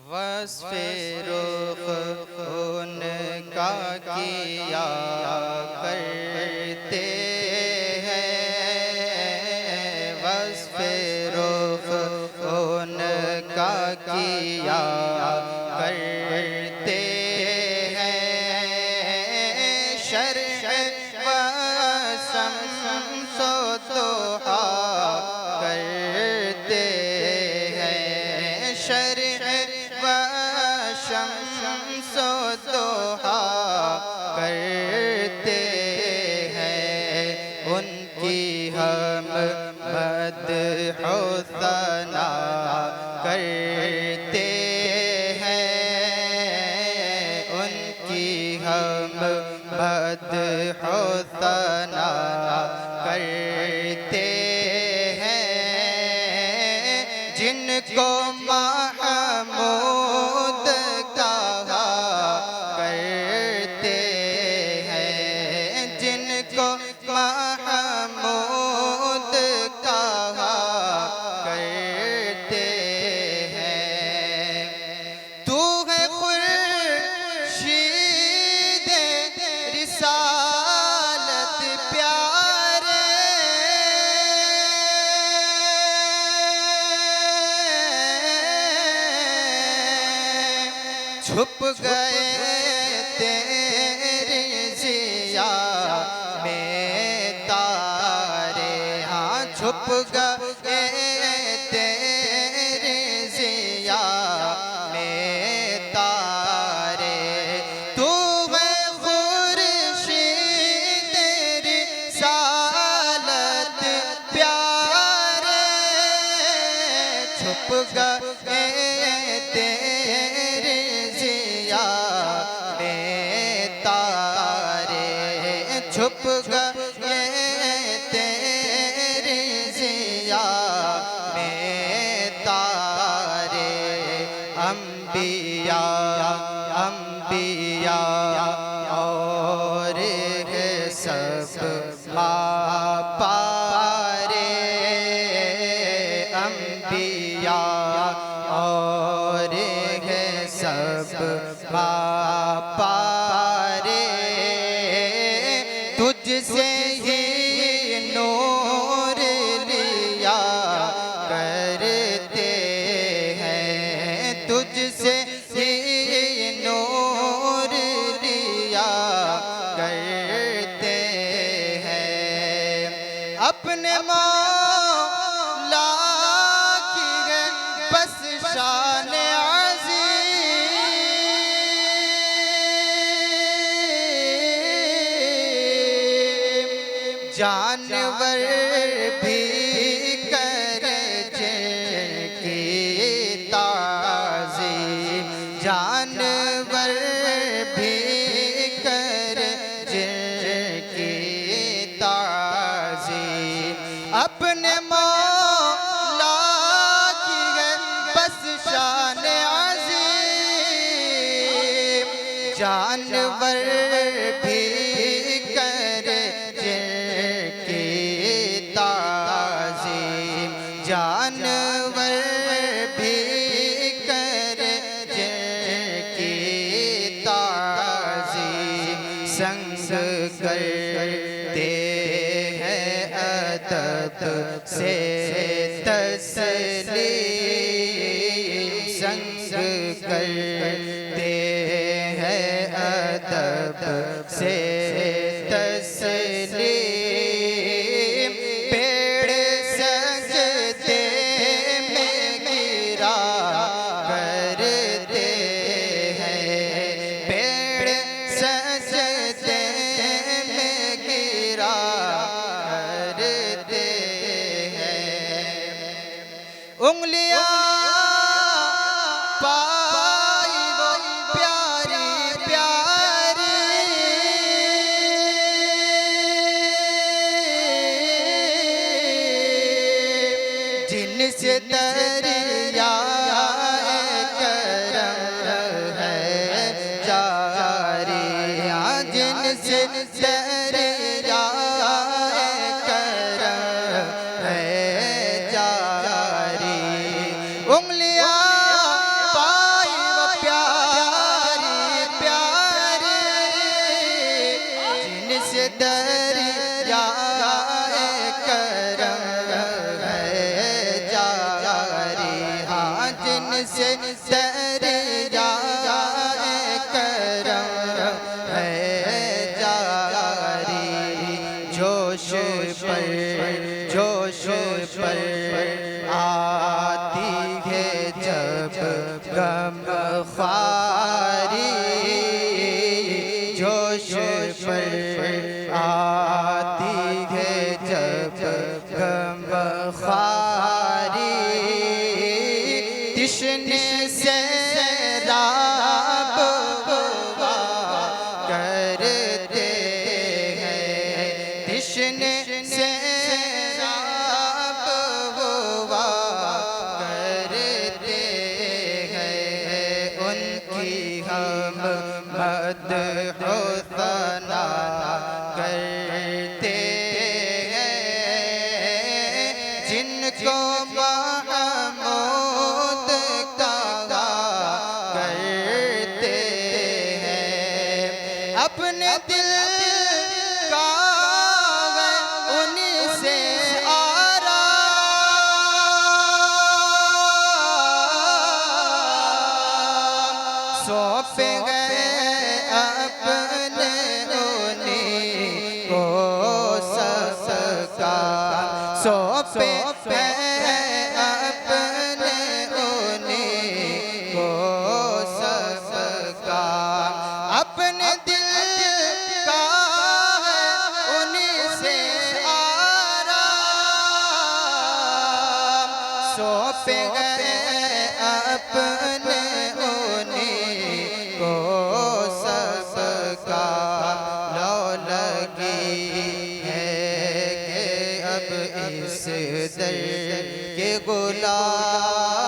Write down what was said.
वस्फ़े रुख़ उनका किया करते हैं, वस्फ़े रुख़ उनका किया करते हैं। शर्अ व शम्स दुहा करते हैं, शर्अ व शम्स दुहा करते हैं। उनकी हम मदह सना करते हैं, उनकी हम मदह सना करते हैं। जिनको महमूद कहा करते हैं, जिनको महमूद कहा करते हैं। तू है खुर्शीद रिसालत प्यारे, छुप गए तेरे ज़िया में तारे, हाँ छुप गए तेरे ज़िया में तारे। तू है खुर्शीद रिसालत प्यारे, छुप गए तेरे ज़िया में तारे, छुप गए तेरे ज़िया में तारे। अम्बिया अम्बिया और है सब पारे, अम्बिया और है सब पारे। तुझसे ही नूर लिया करते हैं, तुझसे ही नूर लिया करते हैं। अपने मौला की है बस शान अज़ीम, जानवर भी करे जिनकी ताज़ीम, जानवर भी करे जिनकी ताज़ीम। अपने मौला की है बस शान अज़ीम, जानवर भी करे जिनकी ताज़ीम, जानवर भी करे जिनकी ताज़ीम। संग करते हैं अदब से तस्लीम, संग करते हैं अदब से तस्लीम। पेड़ सजदे में गिरा करते हैं, पेड़ सजदे में गिरा करते हैं। उंगलियां पाई वो प्यारी प्यारी, जिनसे दरिया करम है जारी, जिनसे दरिया करम है जारी। जिनसे दरियाए करम है जारी। जोश पर आती है जब गम ख्वारी। जोश पर आती है जब गम ख्वारी। तिश्ने से राब हुआ करते हैं। तिश्ने से राब हुआ करते हैं। उनकी हम मदह सना करते हैं। जिनको महमूद कहा करते हैं। अपने दिल का है उन्हीं से आराम। सौंपे गए अपने उन्हीं को सबका। सौंपे गए अपने उन्हीं को सबका। अपने दिल का है उन्हीं से आराम। सौंपे गए अपने उन्हीं को सबका। लो लगी है कि अब इस दर के गुलाम